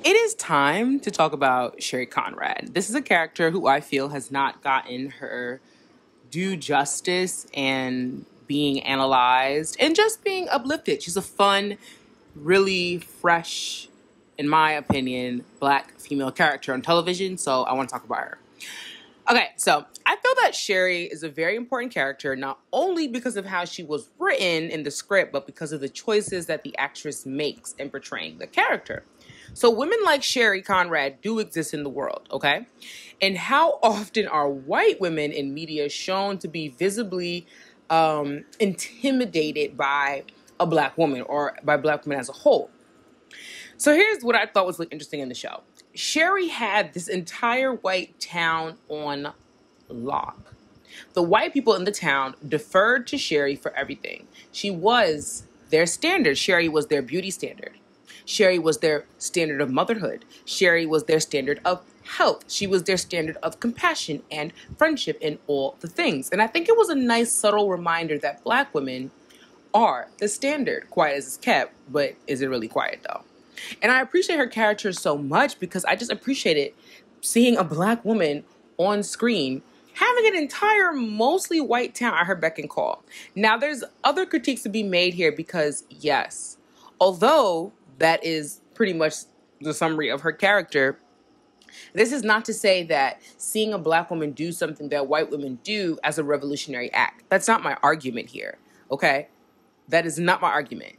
It is time to talk about Sherry Conrad. This is a character who I feel has not gotten her due justice and being analyzed and just being uplifted. She's a fun, really fresh, in my opinion, Black female character on television, so I want to talk about her. Okay, so I feel that Sherry is a very important character, not only because of how she was written in the script, but because of the choices that the actress makes in portraying the character. So women like Sherry Conrad do exist in the world, okay? And how often are white women in media shown to be visibly intimidated by a Black woman or by Black women as a whole? So here's what I thought was really interesting in the show. Sherry had this entire white town on lock. The white people in the town deferred to Sherry for everything. She was their standard. Sherry was their beauty standard. Sherry was their standard of motherhood. Sherry was their standard of health. She was their standard of compassion and friendship and all the things. And I think it was a nice, subtle reminder that Black women are the standard. Quiet as it's kept, but is it really quiet though? And I appreciate her character so much because I just appreciated seeing a Black woman on screen having an entire mostly white town at her beck and call. Now, there's other critiques to be made here because, yes, although that is pretty much the summary of her character, this is not to say that seeing a Black woman do something that white women do as a revolutionary act. That's not my argument here, okay? That is not my argument.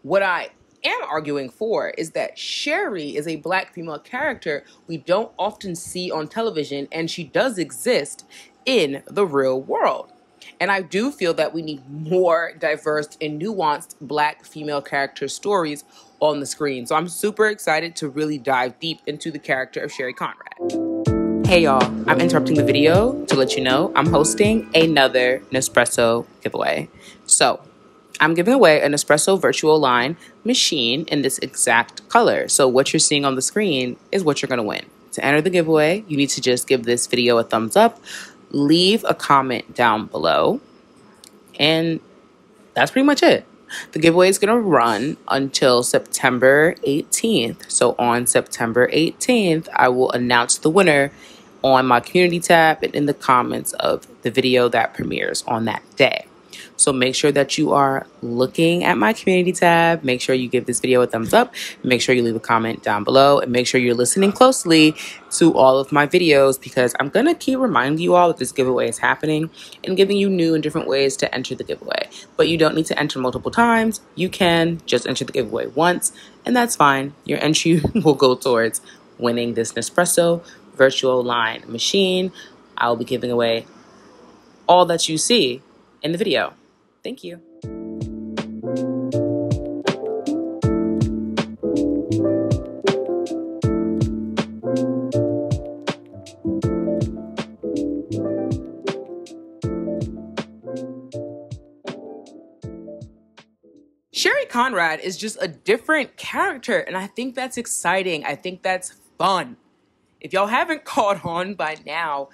What I am arguing for is that Sherry is a Black female character we don't often see on television, and she does exist in the real world. And I do feel that we need more diverse and nuanced Black female character stories on the screen. So I'm super excited to really dive deep into the character of Sherry Conrad. Hey y'all, I'm interrupting the video to let you know I'm hosting another Nespresso giveaway. So I'm giving away an Nespresso virtual line machine in this exact color. So what you're seeing on the screen is what you're going to win. To enter the giveaway, you need to just give this video a thumbs up, leave a comment down below, and that's pretty much it. The giveaway is going to run until September 18th. So on September 18th, I will announce the winner on my community tab and in the comments of the video that premieres on that day. So make sure that you are looking at my community tab. Make sure you give this video a thumbs up. Make sure you leave a comment down below. And make sure you're listening closely to all of my videos because I'm going to keep reminding you all that this giveaway is happening and giving you new and different ways to enter the giveaway. But you don't need to enter multiple times. You can just enter the giveaway once, and that's fine. Your entry will go towards winning this Nespresso virtual line machine. I'll be giving away all that you see in the video. Thank you. Sherry Conrad is just a different character, and I think that's exciting. I think that's fun. If y'all haven't caught on by now,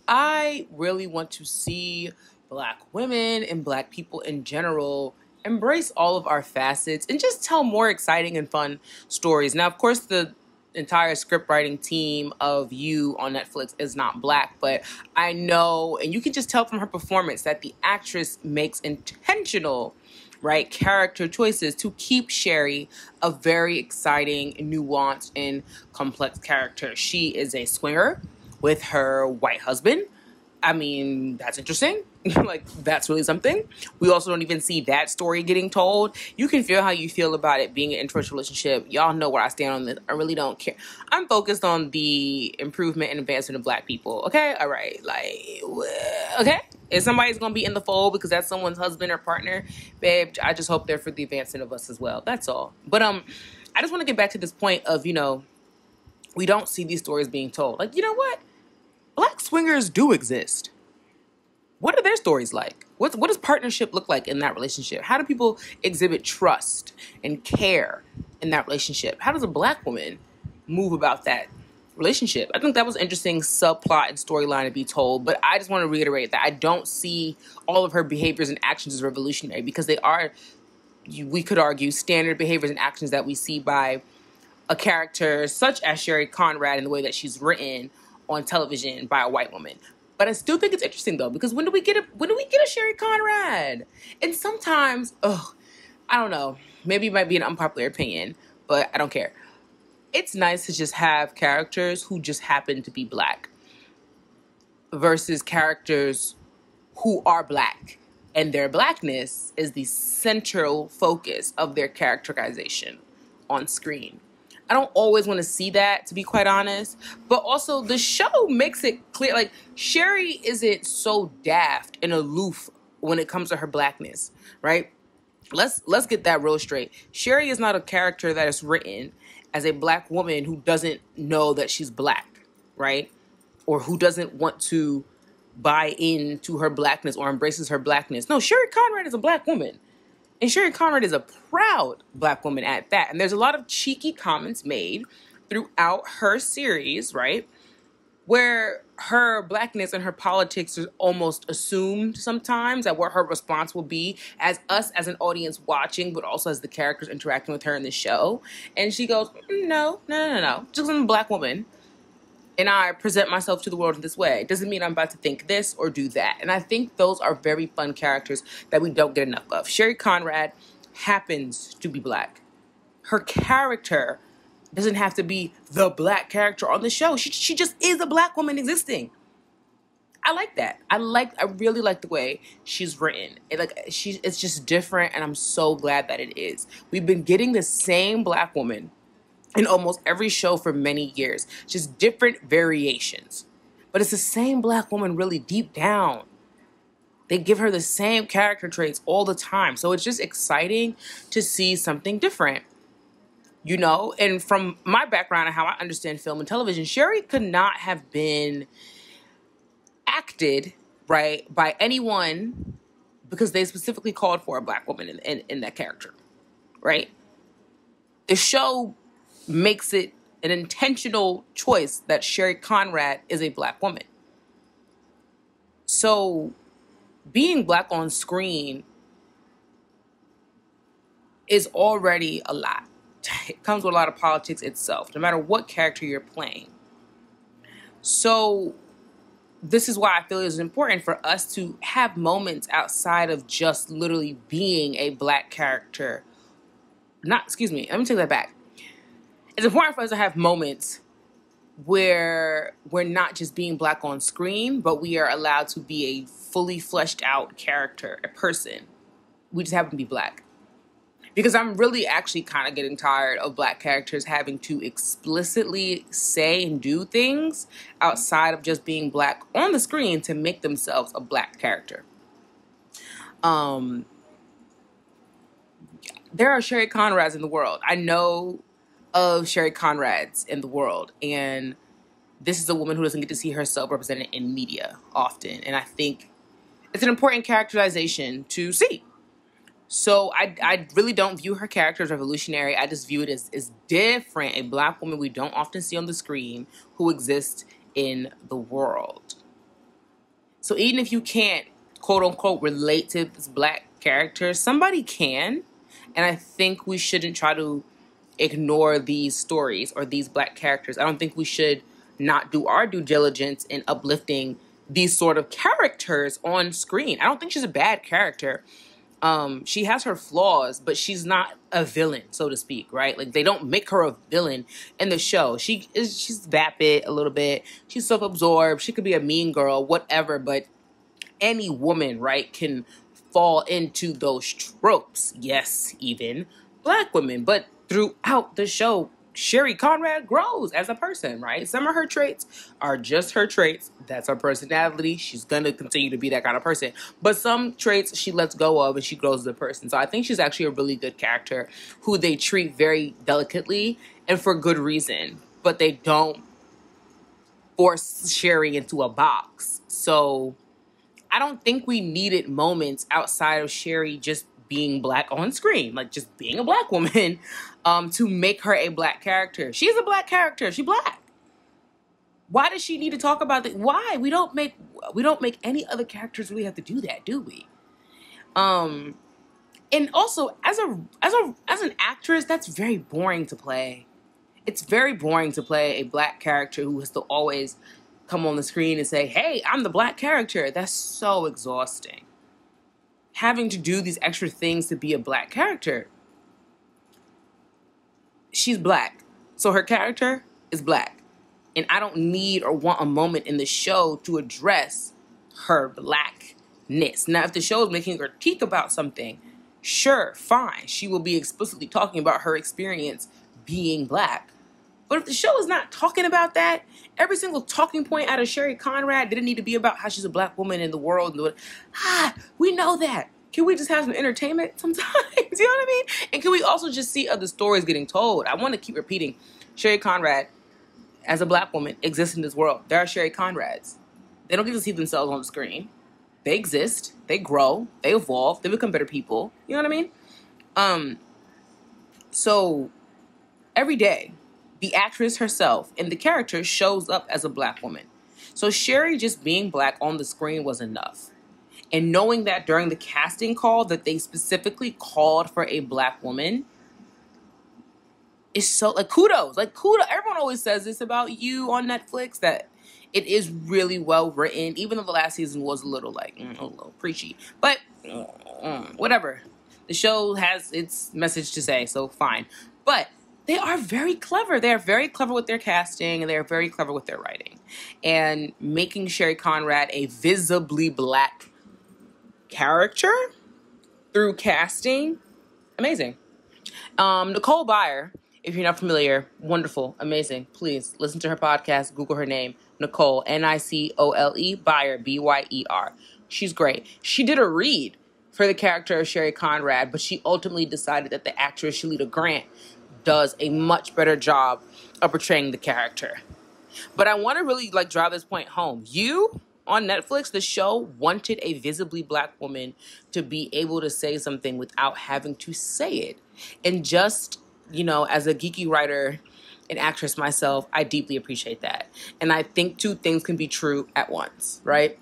I really want to see Black women and Black people in general embrace all of our facets and just tell more exciting and fun stories. Now, of course, the entire script writing team of You on Netflix is not Black, but I know, and you can just tell from her performance that the actress makes intentional, right, character choices to keep Sherry a very exciting, nuanced, and complex character. She is a swinger with her white husband. I mean, that's interesting. Like, that's really something. We also don't even see that story getting told. You can feel how you feel about it being an interracial relationship. Y'all know where I stand on this. I really don't care. I'm focused on the improvement and advancement of Black people. Okay? All right. Like, okay? If somebody's going to be in the fold because that's someone's husband or partner, babe, I just hope they're for the advancement of us as well. That's all. But I just want to get back to this point of, you know, we don't see these stories being told. Like, you know what? Black swingers do exist. What are their stories like? What does partnership look like in that relationship? How do people exhibit trust and care in that relationship? How does a Black woman move about that relationship? I think that was an interesting subplot and storyline to be told, but I just want to reiterate that I don't see all of her behaviors and actions as revolutionary because they are, we could argue, standard behaviors and actions that we see by a character such as Sherry Conrad in the way that she's written on television by a white woman. But I still think it's interesting though, because when do we get a Sherry Conrad? And sometimes, I don't know, maybe it might be an unpopular opinion, but I don't care. It's nice to just have characters who just happen to be black versus characters who are black and their blackness is the central focus of their characterization on screen. I don't always want to see that, to be quite honest, but also the show makes it clear, like, Sherry isn't so daft and aloof when it comes to her blackness, right? Let's get that real straight. Sherry is not a character that is written as a black woman who doesn't know that she's black, right? Or who doesn't want to buy into her blackness or embraces her blackness. No, Sherry Conrad is a black woman. And Sherry Conrad is a proud black woman at that. And there's a lot of cheeky comments made throughout her series, right? Where her blackness and her politics are almost assumed sometimes at what her response will be as us as an audience watching, but also as the characters interacting with her in the show. And she goes, no. Just because I'm a black woman and I present myself to the world in this way doesn't mean I'm about to think this or do that. And I think those are very fun characters that we don't get enough of. Sherry Conrad happens to be black. Her character doesn't have to be the black character on the show. She just is a black woman existing. I like that. I really like the way she's written. It's just different, and I'm so glad that it is. We've been getting the same black woman in almost every show for many years, just different variations. But it's the same black woman really deep down. They give her the same character traits all the time. So it's just exciting to see something different. You know, and from my background and how I understand film and television, Sherry could not have been acted, right, by anyone because they specifically called for a black woman in that character, right? The show makes it an intentional choice that Sherry Conrad is a black woman. So being black on screen is already a lot. It comes with a lot of politics itself, no matter what character you're playing. So this is why I feel it's important for us to have moments outside of just literally being a black character. Let me take that back. It's important for us to have moments where we're not just being black on screen, but we are allowed to be a fully fleshed out character, a person. We just happen to be black. Because I'm really actually kind of getting tired of black characters having to explicitly say and do things outside of just being black on the screen to make themselves a black character. There are Sherry Conrads in the world. I know of Sherry Conrads in the world, and this is a woman who doesn't get to see herself represented in media often, and I think it's an important characterization to see. So I really don't view her character as revolutionary. I just view it as different, a black woman we don't often see on the screen who exists in the world. So even if you can't, quote unquote, relate to this black character, somebody can, and I think we shouldn't try to ignore these stories or these black characters. I don't think we should not do our due diligence in uplifting these sort of characters on screen. I don't think she's a bad character. She has her flaws, but she's not a villain, so to speak, right? Like, they don't make her a villain in the show. She's vapid a little bit. She's self-absorbed. She could be a mean girl, whatever, but any woman, right, can fall into those tropes. Yes, even black women. But throughout the show, Sherry Conrad grows as a person, right? Some of her traits are just her traits. That's her personality. She's going to continue to be that kind of person. But some traits she lets go of and she grows as a person. So I think she's actually a really good character who they treat very delicately and for good reason. But they don't force Sherry into a box. So I don't think we needed moments outside of Sherry just being black on screen, like just being a black woman, to make her a black character. She's a black character. She's black. Why does she need to talk about that? Why? We don't make any other characters really have to do that, do we? And also as an actress, that's very boring to play. It's very boring to play a black character who has to always come on the screen and say, hey, I'm the black character. That's so exhausting. Having to do these extra things to be a black character. She's black, so her character is black. And I don't need or want a moment in the show to address her blackness. Now, if the show is making a critique about something, sure, fine. She will be explicitly talking about her experience being black. But if the show is not talking about that, every single talking point out of Sherry Conrad didn't need to be about how she's a black woman in the world. We know that. Can we just have some entertainment sometimes? You know what I mean? And can we also just see other stories getting told? I want to keep repeating, Sherry Conrad, as a black woman, exists in this world. There are Sherry Conrads. They don't get to see themselves on the screen. They exist. They grow. They evolve. They become better people. You know what I mean? So every day, the actress herself and the character shows up as a black woman. So Sherry just being black on the screen was enough. And knowing that during the casting call that they specifically called for a black woman is so, kudos. Kudos. Everyone always says this about you on Netflix, that it is really well written, even though the last season was a little a little preachy. But whatever. The show has its message to say, so fine. But they are very clever. They're very clever with their casting, and they're very clever with their writing. And making Sherry Conrad a visibly black character through casting, amazing. Nicole Byer, if you're not familiar, wonderful, amazing. Please listen to her podcast, Google her name, Nicole, Nicole, Byer, Byer. She's great. She did a read for the character of Sherry Conrad, but she ultimately decided that the actress Shalita Grant does a much better job of portraying the character. But I want to really drive this point home. You, on Netflix, the show wanted a visibly black woman to be able to say something without having to say it. And just, as a geeky writer and actress myself, I deeply appreciate that. And I think two things can be true at once, right?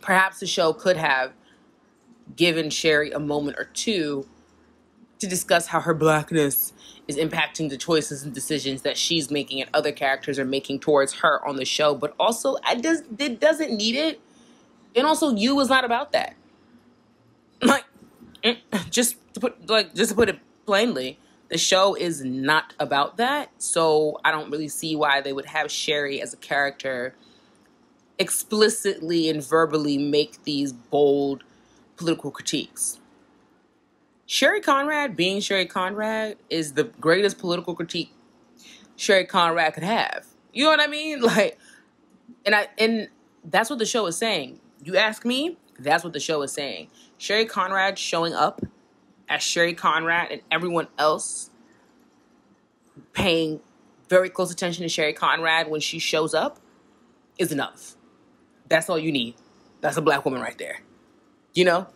Perhaps the show could have given Sherry a moment or two to discuss how her blackness is impacting the choices and decisions that she's making and other characters are making towards her on the show. But also, it doesn't need it. And also, You is not about that. Just to put it plainly, the show is not about that. So I don't really see why they would have Sherry as a character explicitly and verbally make these bold political critiques. Sherry Conrad being Sherry Conrad is the greatest political critique Sherry Conrad could have. You know what I mean? And that's what the show is saying. You ask me, that's what the show is saying. Sherry Conrad showing up as Sherry Conrad and everyone else paying very close attention to Sherry Conrad when she shows up is enough. That's all you need. That's a black woman right there.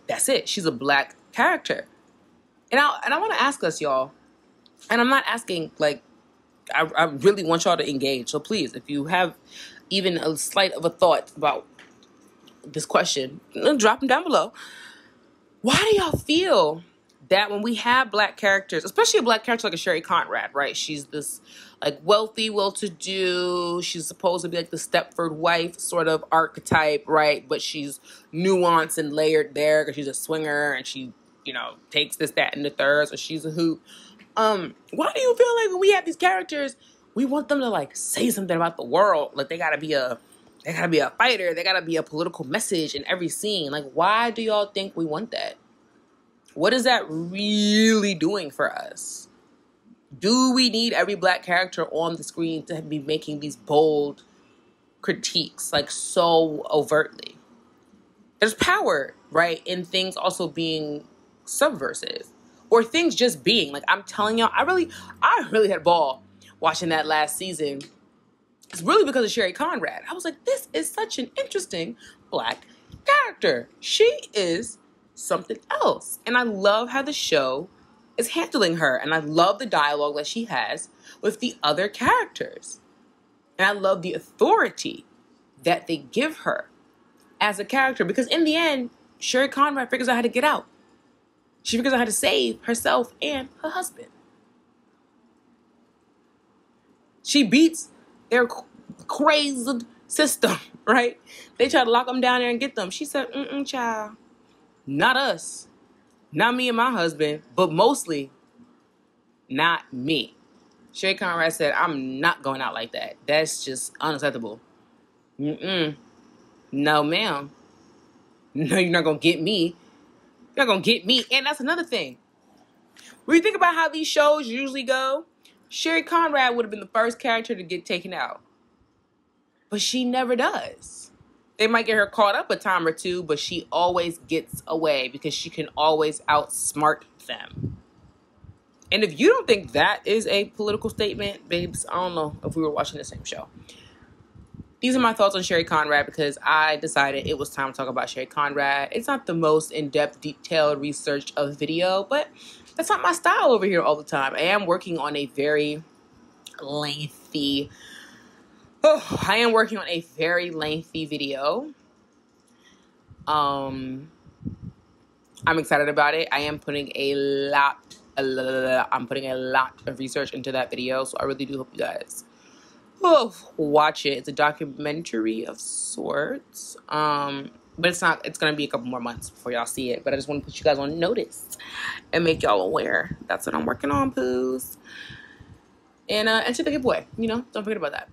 That's it. She's a black character. And I want to ask us, y'all, and I'm not asking, I really want y'all to engage. So please, if you have even a slight of a thought about this question, drop them down below. Why do y'all feel that when we have black characters, especially a black character like a Sherry Conrad, right? She's this wealthy, well-to-do, she's supposed to be the Stepford wife sort of archetype, right? But she's nuanced and layered there because she's a swinger and she takes this, that, and the third, so she's a hoot. Why do you feel like when we have these characters, we want them to say something about the world? They gotta be a fighter, they gotta be a political message in every scene. Why do y'all think we want that? What is that really doing for us? Do we need every black character on the screen to be making these bold critiques so overtly? There's power, right, in things also being subversive, or things just being I'm telling y'all, I really had a ball watching that last season. It's really because of Sherry Conrad. I was like, this is such an interesting black character. She is something else. And I love how the show is handling her. And I love the dialogue that she has with the other characters. And I love the authority that they give her as a character. Because in the end, Sherry Conrad figures out how to get out. She figures out how to save herself and her husband. She beats their crazed system, right? They try to lock them down there and get them. She said, child, not us. Not me and my husband, but mostly not me. Sherry Conrad said, I'm not going out like that. That's just unacceptable. No, ma'am. No, you're not going to get me. You're not going to get me. And that's another thing. When you think about how these shows usually go, Sherry Conrad would have been the first character to get taken out. But she never does. They might get her caught up a time or two, but she always gets away because she can always outsmart them. And if you don't think that is a political statement, babes, I don't know if we were watching the same show. These are my thoughts on Sherry Conrad because I decided it was time to talk about Sherry Conrad. It's not the most in-depth, detailed research of video, but that's not my style over here all the time. I am working on a very lengthy video. I'm excited about it. I am putting a lot of research into that video, so I really do hope you guys watch it. It's a documentary of sorts. But it's going to be a couple more months before y'all see it. But I just want to put you guys on notice and make y'all aware. That's what I'm working on, poos. And enter the giveaway. Don't forget about that.